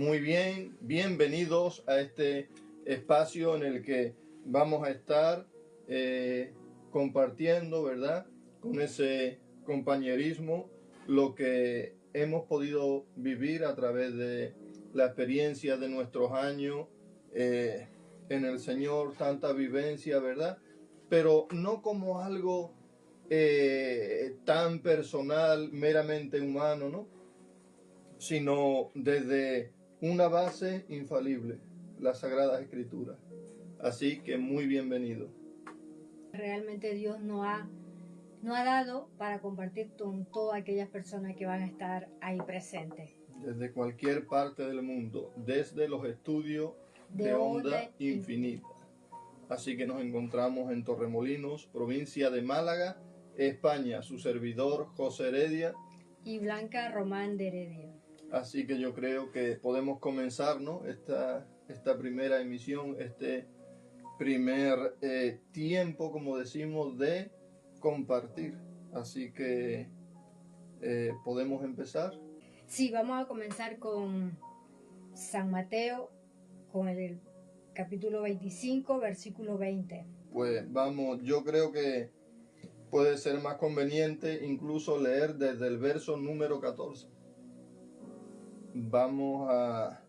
Muy bien, bienvenidos a este espacio en el que vamos a estar compartiendo, ¿verdad? Con ese compañerismo, lo que hemos podido vivir a través de la experiencia de nuestros años en el Señor, tanta vivencia, ¿verdad? Pero no como algo tan personal, meramente humano, ¿no? Sino desde una base infalible, las Sagradas Escrituras. Así que muy bienvenido. Realmente Dios nos ha dado para compartir con todas aquellas personas que van a estar ahí presentes. Desde cualquier parte del mundo, desde los estudios de Onda Infinita. Así que nos encontramos en Torremolinos, provincia de Málaga, España. Su servidor José Heredia y Blanca Román de Heredia. Así que yo creo que podemos comenzar, ¿no? esta primera emisión, este primer tiempo, como decimos, de compartir. Así que podemos empezar. Sí, vamos a comenzar con San Mateo, con el capítulo 25, versículo 20. Pues vamos, yo creo que puede ser más conveniente incluso leer desde el verso número 14. Vamos a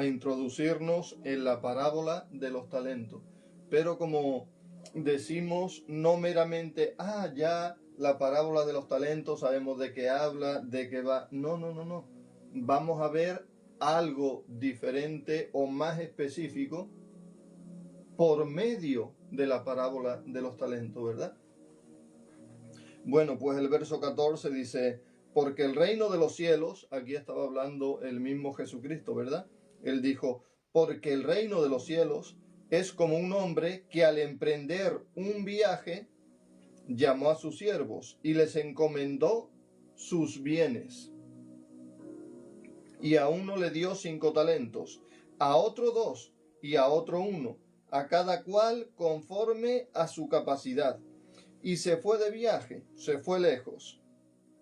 introducirnos en la parábola de los talentos. Pero como decimos, no meramente, ya la parábola de los talentos, sabemos de qué habla, de qué va. No. Vamos a ver algo diferente o más específico por medio de la parábola de los talentos, ¿verdad? Bueno, pues el verso 14 dice: porque el reino de los cielos, aquí estaba hablando el mismo Jesucristo, ¿verdad? Él dijo, porque el reino de los cielos es como un hombre que al emprender un viaje llamó a sus siervos y les encomendó sus bienes. Y a uno le dio 5 talentos, a otro 2 y a otro 1, a cada cual conforme a su capacidad. Y se fue de viaje, se fue lejos.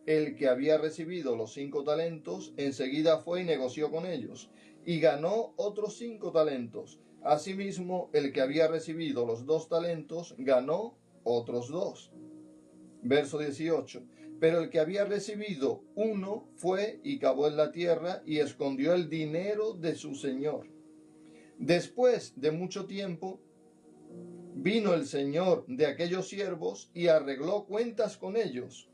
El que había recibido los 5 talentos enseguida fue y negoció con ellos, y ganó otros 5 talentos. Asimismo, el que había recibido los 2 talentos ganó otros 2. Verso 18. Pero el que había recibido 1 fue y cavó en la tierra y escondió el dinero de su señor. Después de mucho tiempo, vino el señor de aquellos siervos y arregló cuentas con ellos.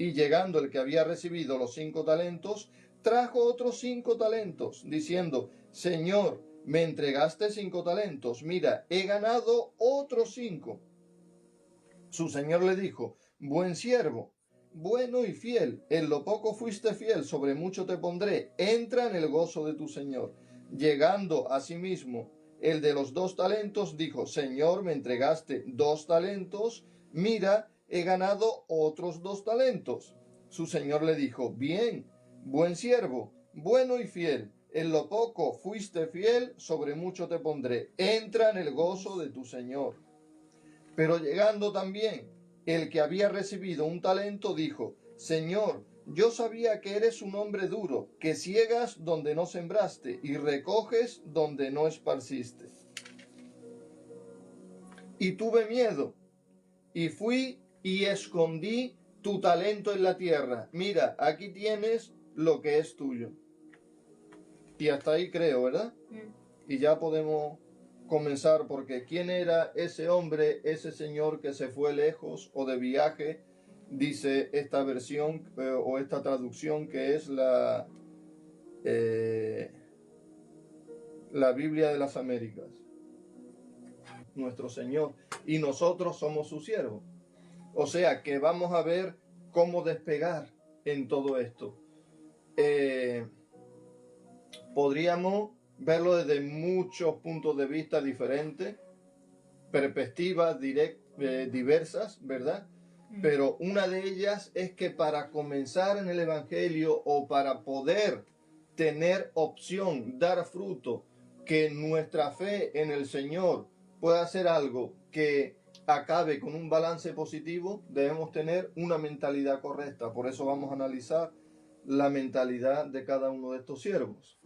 Y llegando el que había recibido los 5 talentos, trajo otros 5 talentos, diciendo: Señor, me entregaste 5 talentos, mira, he ganado otros 5. Su señor le dijo: buen siervo, bueno y fiel, en lo poco fuiste fiel, sobre mucho te pondré, entra en el gozo de tu señor. Llegando asimismo el de los 2 talentos, dijo: Señor, me entregaste 2 talentos, mira, he ganado otros 2 talentos. Su señor le dijo: bien, buen siervo, bueno y fiel, en lo poco fuiste fiel, sobre mucho te pondré, entra en el gozo de tu señor. Pero llegando también el que había recibido 1 talento, dijo: Señor, yo sabía que eres un hombre duro, que ciegas donde no sembraste y recoges donde no esparciste. Y tuve miedo, y fui y escondí tu talento en la tierra. Mira, aquí tienes lo que es tuyo. Y hasta ahí creo, ¿verdad? Y ya podemos comenzar, porque ¿quién era ese hombre, ese señor que se fue lejos o de viaje? Dice esta versión o esta traducción, que es la Biblia de las Américas. Nuestro Señor. Y nosotros somos sus siervos. O sea que vamos a ver cómo despegar en todo esto. Podríamos verlo desde muchos puntos de vista diferentes, perspectivas diversas, ¿verdad? Pero una de ellas es que para comenzar en el Evangelio, o para poder tener opción, dar fruto, que nuestra fe en el Señor pueda ser algo que acabe con un balance positivo, debemos tener una mentalidad correcta. Por eso vamos a analizar la mentalidad de cada uno de estos siervos.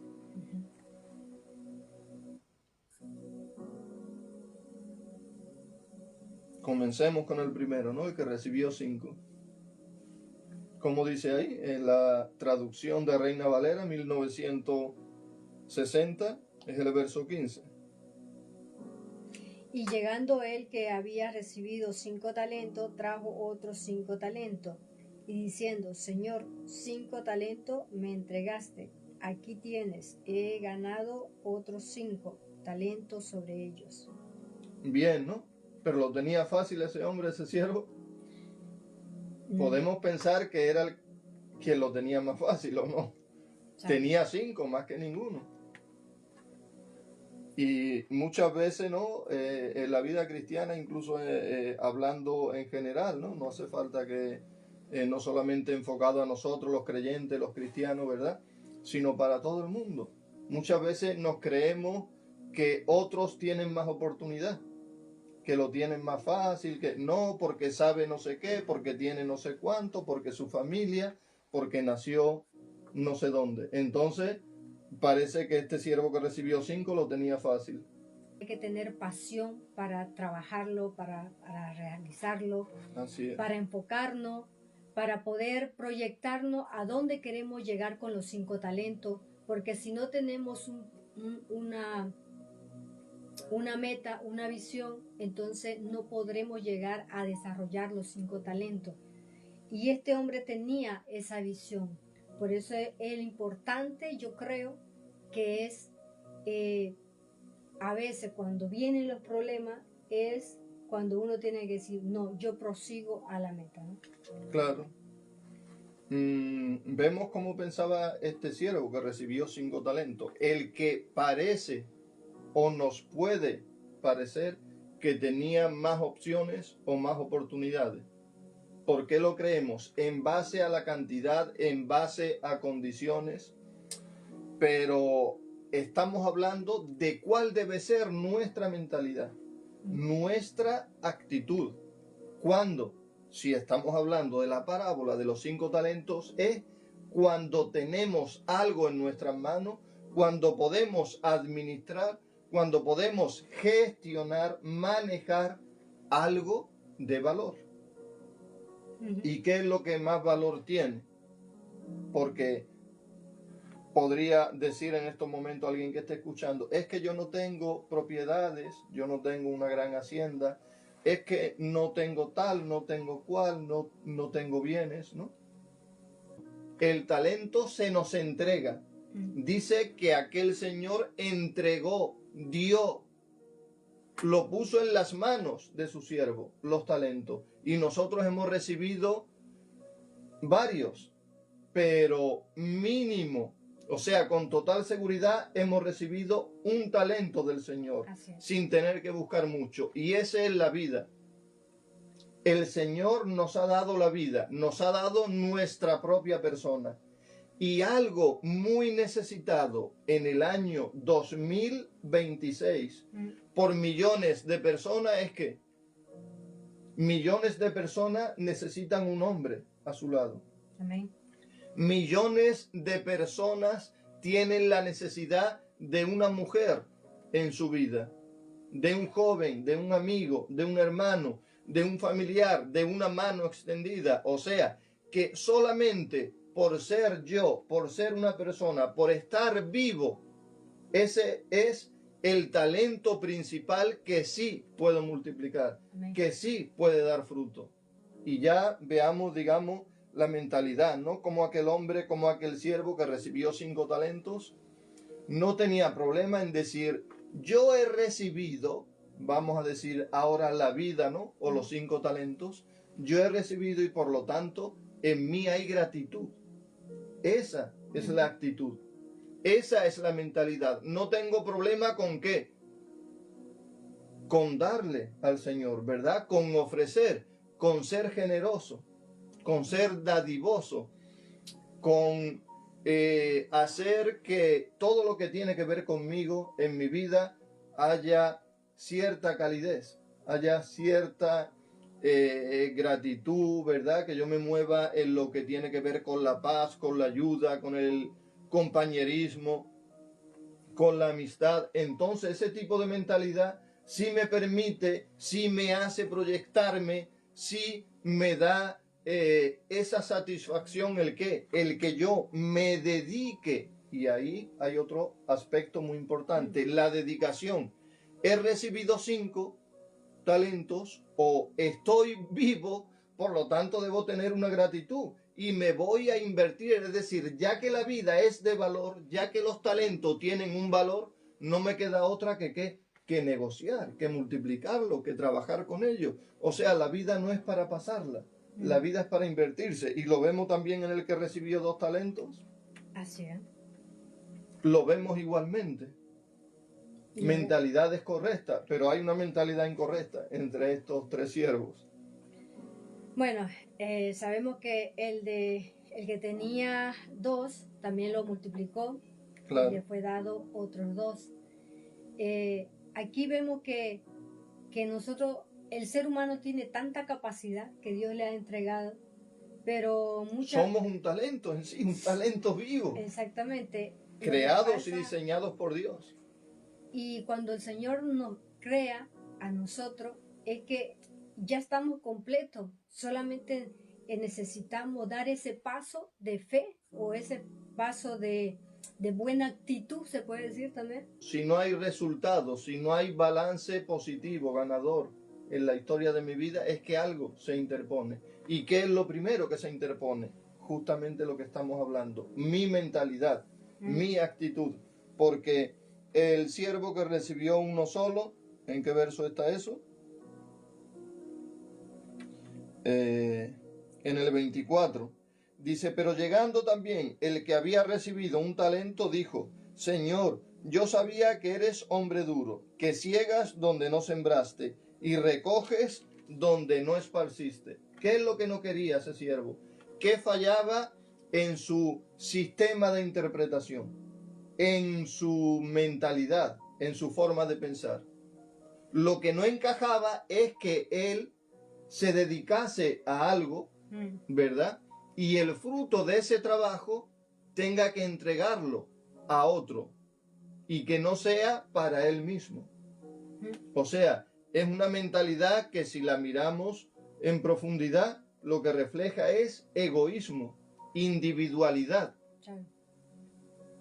Comencemos con el primero, ¿no? El que recibió 5. Como dice ahí, en la traducción de Reina Valera, 1960, es el verso 15. Y llegando él que había recibido 5 talentos, trajo otros 5 talentos, y diciendo, Señor, 5 talentos me entregaste, aquí tienes, he ganado otros 5 talentos sobre ellos. Bien, ¿no? Pero lo tenía fácil ese hombre, ese siervo. Podemos pensar que era el que lo tenía más fácil, ¿o no? Tenía 5, más que ninguno. Y muchas veces, ¿no? En la vida cristiana, incluso hablando en general, ¿no? No hace falta que no solamente enfocado a nosotros, los creyentes, los cristianos, ¿verdad? Sino para todo el mundo. Muchas veces nos creemos que otros tienen más oportunidad, que lo tienen más fácil, que no, porque sabe no sé qué, porque tiene no sé cuánto, porque su familia, porque nació no sé dónde. Entonces, parece que este siervo que recibió 5 lo tenía fácil. Hay que tener pasión para trabajarlo, para realizarlo, Así es. para enfocarnos, para poder proyectarnos a dónde queremos llegar con los 5 talentos, porque si no tenemos una meta, una visión, entonces no podremos llegar a desarrollar los 5 talentos. Y este hombre tenía esa visión. Por eso es el importante, yo creo, que es a veces cuando vienen los problemas, es cuando uno tiene que decir, no, yo prosigo a la meta, ¿no? Claro. Vemos cómo pensaba este siervo que recibió 5 talentos. El que parece o nos puede parecer que tenía más opciones o más oportunidades. ¿Por qué lo creemos? En base a la cantidad, en base a condiciones, pero estamos hablando de cuál debe ser nuestra mentalidad, nuestra actitud. ¿Cuándo? Si estamos hablando de la parábola de los 5 talentos, es cuando tenemos algo en nuestras manos, cuando podemos administrar, cuando podemos gestionar, manejar algo de valor. ¿Y qué es lo que más valor tiene? Porque podría decir en estos momentos alguien que esté escuchando, es que yo no tengo propiedades, yo no tengo una gran hacienda, es que no tengo tal, no tengo cual, no tengo bienes, ¿no? El talento se nos entrega. Dice que aquel señor entregó, dio, lo puso en las manos de su siervo, los talentos. Y nosotros hemos recibido varios, pero mínimo, o sea, con total seguridad hemos recibido un talento del Señor, sin tener que buscar mucho. Y esa es la vida. El Señor nos ha dado la vida, nos ha dado nuestra propia persona. Y algo muy necesitado en el año 2026 por millones de personas es que millones de personas necesitan un hombre a su lado. Amén. Millones de personas tienen la necesidad de una mujer en su vida, de un joven, de un amigo, de un hermano, de un familiar, de una mano extendida. O sea, que solamente por ser yo, por ser una persona, por estar vivo, ese es el talento principal que sí puedo multiplicar, que sí puede dar fruto. Y ya veamos, digamos, la mentalidad, ¿no? Como aquel hombre, como aquel siervo que recibió 5 talentos, no tenía problema en decir, yo he recibido, vamos a decir ahora la vida, ¿no? O los 5 talentos, yo he recibido y por lo tanto en mí hay gratitud. Esa es la actitud. Esa es la mentalidad. No tengo problema con qué. Con darle al Señor, ¿verdad? Con ofrecer, con ser generoso, con ser dadivoso, con hacer que todo lo que tiene que ver conmigo en mi vida haya cierta calidez, haya cierta gratitud, ¿verdad? Que yo me mueva en lo que tiene que ver con la paz, con la ayuda, con el compañerismo, con la amistad. Entonces ese tipo de mentalidad sí me permite, sí me hace proyectarme, sí me da esa satisfacción, ¿el qué? El que yo me dedique. Y ahí hay otro aspecto muy importante, la dedicación. He recibido 5 talentos o estoy vivo, por lo tanto debo tener una gratitud y me voy a invertir, es decir, ya que la vida es de valor, ya que los talentos tienen un valor, no me queda otra que negociar, que multiplicarlo, que trabajar con ello. O sea, la vida no es para pasarla, la vida es para invertirse. Y lo vemos también en el que recibió 2 talentos. Así es. Lo vemos igualmente. Mentalidades correctas, pero hay una mentalidad incorrecta entre estos 3 siervos. Bueno, sabemos que el que tenía 2 también lo multiplicó, claro, y le fue dado otros 2. Aquí vemos que nosotros, el ser humano tiene tanta capacidad que Dios le ha entregado, pero somos un talento en sí, un talento vivo. Exactamente. Creados y diseñados por Dios. Y cuando el Señor nos crea a nosotros, es que ya estamos completos. Solamente necesitamos dar ese paso de fe o ese paso de buena actitud, se puede decir también. Si no hay resultados, si no hay balance positivo, ganador en la historia de mi vida, es que algo se interpone. ¿Y qué es lo primero que se interpone? Justamente lo que estamos hablando. Mi mentalidad, mi actitud. Porque el siervo que recibió uno solo, ¿en qué verso está eso? En el 24. Dice, pero llegando también el que había recibido un talento, dijo, Señor, yo sabía que eres hombre duro, que ciegas donde no sembraste y recoges donde no esparciste. ¿Qué es lo que no quería ese siervo? ¿Qué fallaba en su sistema de interpretación, en su mentalidad, en su forma de pensar? Lo que no encajaba es que él se dedicase a algo, ¿verdad? Y el fruto de ese trabajo tenga que entregarlo a otro y que no sea para él mismo. O sea, es una mentalidad que si la miramos en profundidad, lo que refleja es egoísmo, individualidad.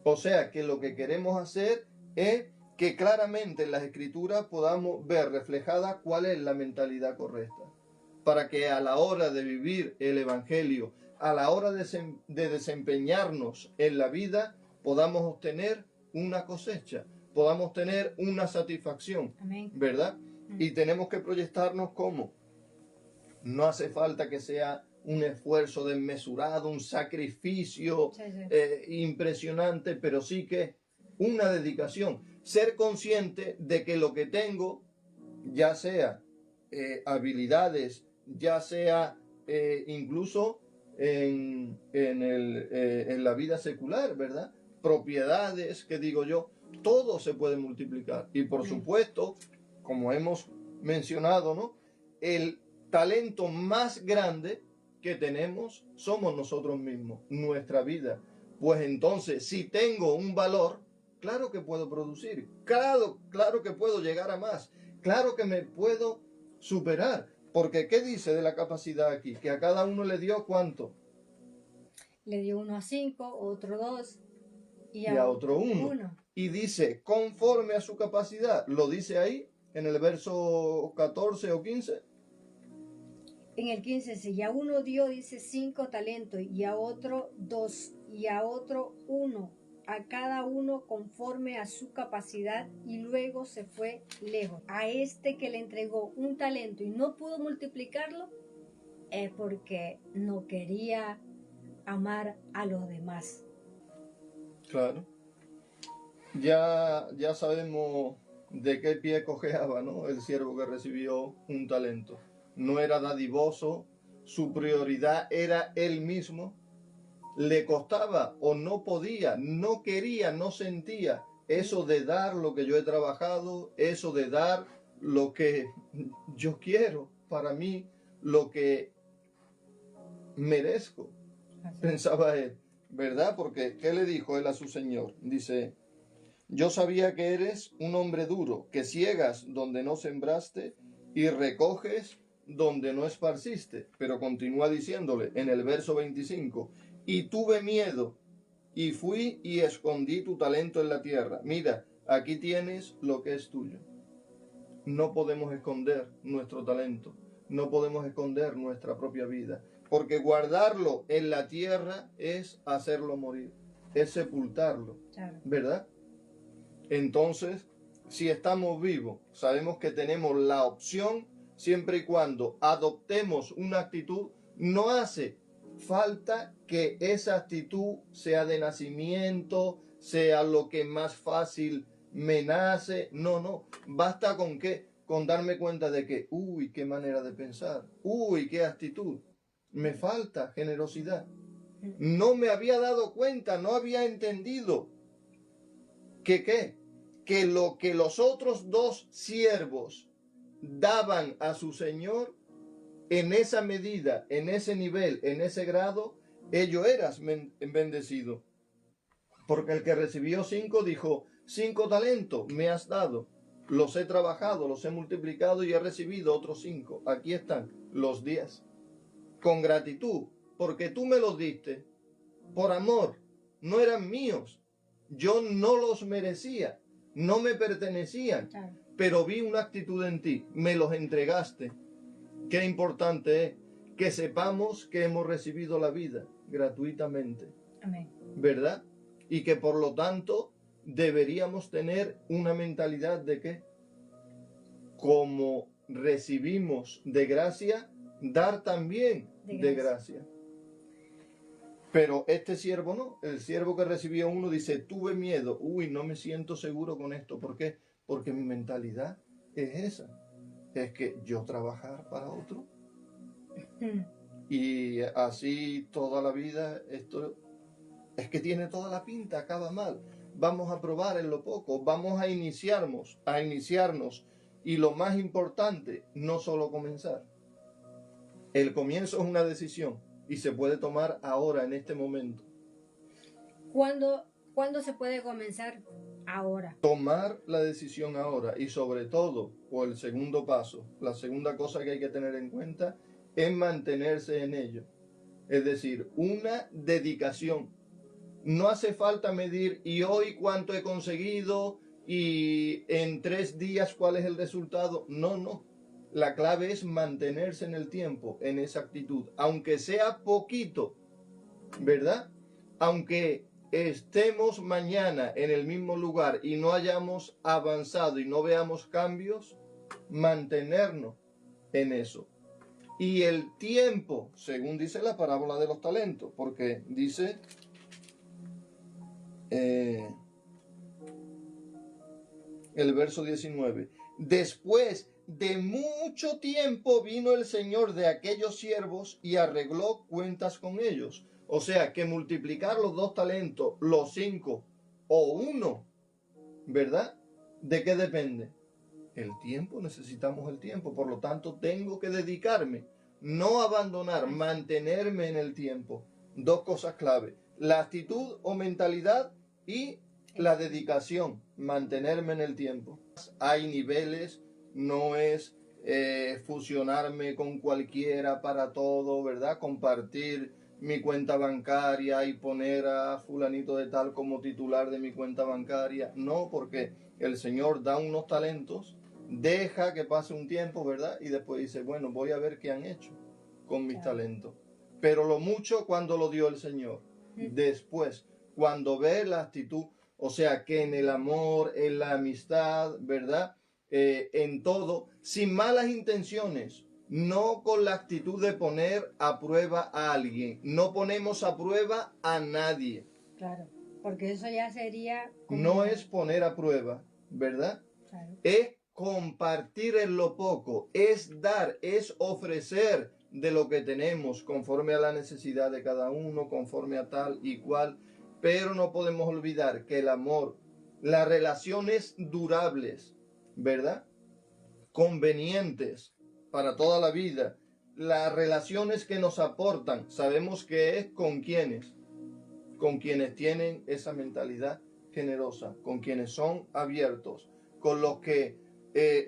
O sea, que lo que queremos hacer es que claramente en las escrituras podamos ver reflejada cuál es la mentalidad correcta, para que a la hora de vivir el Evangelio, a la hora de desempeñarnos en la vida, podamos obtener una cosecha, podamos tener una satisfacción. Amén. ¿Verdad? Y tenemos que proyectarnos como. No hace falta que sea un esfuerzo desmesurado, un sacrificio impresionante, pero sí que una dedicación. Ser consciente de que lo que tengo, ya sea habilidades, ya sea incluso en la vida secular, ¿verdad? Propiedades, que digo yo, todo se puede multiplicar. Y por supuesto, como hemos mencionado, ¿no? El talento más grande que tenemos somos nosotros mismos, nuestra vida. Pues entonces, si tengo un valor, claro que puedo producir, claro que puedo llegar a más, claro que me puedo superar. Porque ¿qué dice de la capacidad aquí? Que a cada uno le dio ¿cuánto? Le dio 1 a 5, otro 2 y a otro 1. Y dice, conforme a su capacidad. ¿Lo dice ahí en el verso 14 o 15? En el 15, si a uno dio, dice 5 talentos, y a otro 2, y a otro 1, a cada uno conforme a su capacidad, y luego se fue lejos. A este que le entregó un talento y no pudo multiplicarlo, es porque no quería amar a los demás. Claro. Ya sabemos de qué pie cojeaba, ¿no? El siervo que recibió un talento. No era dadivoso, su prioridad era él mismo. Le costaba o no podía, no quería, no sentía eso de dar lo que yo he trabajado, eso de dar lo que yo quiero para mí, lo que merezco, pensaba él, ¿verdad? Porque ¿qué le dijo él a su señor? Dice, Yo sabía que eres un hombre duro, que ciegas donde no sembraste y recoges donde no esparciste. Pero continúa diciéndole en el verso 25, y tuve miedo y fui y escondí tu talento en la tierra. Mira, aquí tienes lo que es tuyo. No podemos esconder nuestro talento, no podemos esconder nuestra propia vida, porque guardarlo en la tierra es hacerlo morir, es sepultarlo, Claro. ¿verdad? Entonces, si estamos vivos, sabemos que tenemos la opción siempre y cuando adoptemos una actitud. No hace falta que esa actitud sea de nacimiento, sea lo que más fácil me nace. No, no. Basta con qué, con darme cuenta de que, uy, qué manera de pensar, uy, qué actitud. Me falta generosidad. No me había dado cuenta, no había entendido que qué, que lo que los otros dos siervos daban a su señor, en esa medida, en ese nivel, en ese grado, ellos eran bendecidos. Porque el que recibió 5 dijo, 5 talentos me has dado, los he trabajado, los he multiplicado y he recibido otros 5. Aquí están los 10. Con gratitud, porque tú me los diste, por amor, no eran míos. Yo no los merecía, no me pertenecían, Claro. pero vi una actitud en ti, me los entregaste. Qué importante es que sepamos que hemos recibido la vida gratuitamente, Amén. ¿verdad? Y que por lo tanto deberíamos tener una mentalidad de que, como recibimos de gracia, dar también de gracia. Pero este siervo no, el siervo que recibió uno dice, tuve miedo, uy, no me siento seguro con esto. ¿Por qué? Porque mi mentalidad es esa, es que yo trabajar para otro. Y así toda la vida, esto es que tiene toda la pinta, acaba mal. Vamos a probar en lo poco, vamos a iniciarnos, y lo más importante, no solo comenzar. El comienzo es una decisión y se puede tomar ahora, en este momento. ¿Cuándo se puede comenzar? Ahora. Tomar la decisión ahora y sobre todo, o el segundo paso, la segunda cosa que hay que tener en cuenta es mantenerse en ello. Es decir, una dedicación. No hace falta medir y hoy cuánto he conseguido y en 3 días cuál es el resultado. No, no. La clave es mantenerse en el tiempo, en esa actitud, aunque sea poquito, ¿verdad? Aunque estemos mañana en el mismo lugar y no hayamos avanzado y no veamos cambios, mantenernos en eso. Y el tiempo, según dice la parábola de los talentos, porque dice el verso 19, después de mucho tiempo vino el señor de aquellos siervos y arregló cuentas con ellos. O sea, que multiplicar los 2 talentos, los 5 o 1, ¿verdad? ¿De qué depende? El tiempo, necesitamos el tiempo. Por lo tanto, tengo que dedicarme, no abandonar, mantenerme en el tiempo. 2 cosas clave, la actitud o mentalidad y la dedicación, mantenerme en el tiempo. Hay niveles, no es fusionarme con cualquiera para todo, ¿verdad? Compartir mi cuenta bancaria y poner a fulanito de tal como titular de mi cuenta bancaria. No, porque el Señor da unos talentos, deja que pase un tiempo, ¿verdad? Y después dice, bueno, voy a ver qué han hecho con mis talentos. Pero lo mucho cuando lo dio el Señor. Después, cuando ve la actitud, o sea, que en el amor, en la amistad, ¿verdad? En todo, sin malas intenciones, no con la actitud de poner a prueba a alguien. No ponemos a prueba a nadie. Claro, porque eso ya sería... No es poner a prueba, ¿verdad? Claro. Es compartir en lo poco, es dar, es ofrecer de lo que tenemos conforme a la necesidad de cada uno, conforme a tal y cual. Pero no podemos olvidar que el amor, las relaciones durables, ¿verdad? Convenientes para toda la vida, las relaciones que nos aportan, sabemos que es con quienes tienen esa mentalidad generosa, con quienes son abiertos, con los que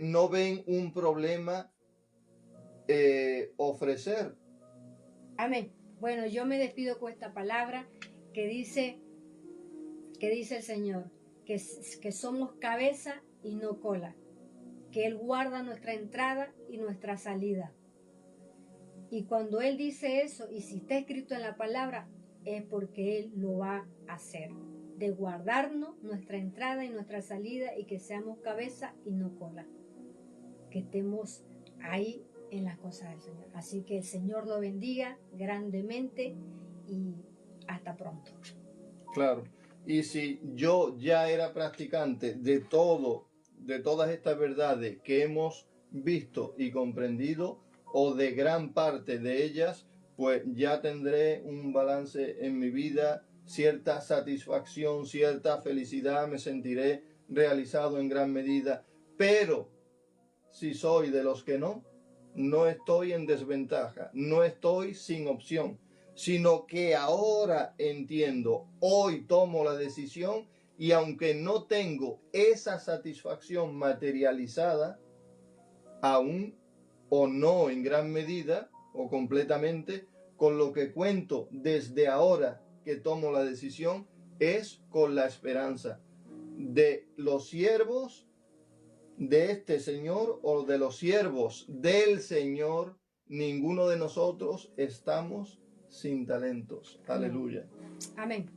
no ven un problema ofrecer. Amén. Bueno, yo me despido con esta palabra que dice el Señor, que somos cabeza y no cola, que Él guarda nuestra entrada y nuestra salida. Y cuando Él dice eso, y si está escrito en la palabra, es porque Él lo va a hacer, de guardarnos nuestra entrada y nuestra salida y que seamos cabeza y no cola, que estemos ahí en las cosas del Señor. Así que el Señor lo bendiga grandemente y hasta pronto. Claro. Y si yo ya era practicante de todas estas verdades que hemos visto y comprendido, o de gran parte de ellas, pues ya tendré un balance en mi vida, cierta satisfacción, cierta felicidad, me sentiré realizado en gran medida. Pero si soy de los que no estoy en desventaja, no estoy sin opción, sino que ahora entiendo, hoy tomo la decisión y aunque no tengo esa satisfacción materializada, aún o no en gran medida o completamente, con lo que cuento desde ahora que tomo la decisión es con la esperanza de los siervos de este Señor o de los siervos del Señor. Ninguno de nosotros estamos sin talentos. Aleluya. Amén.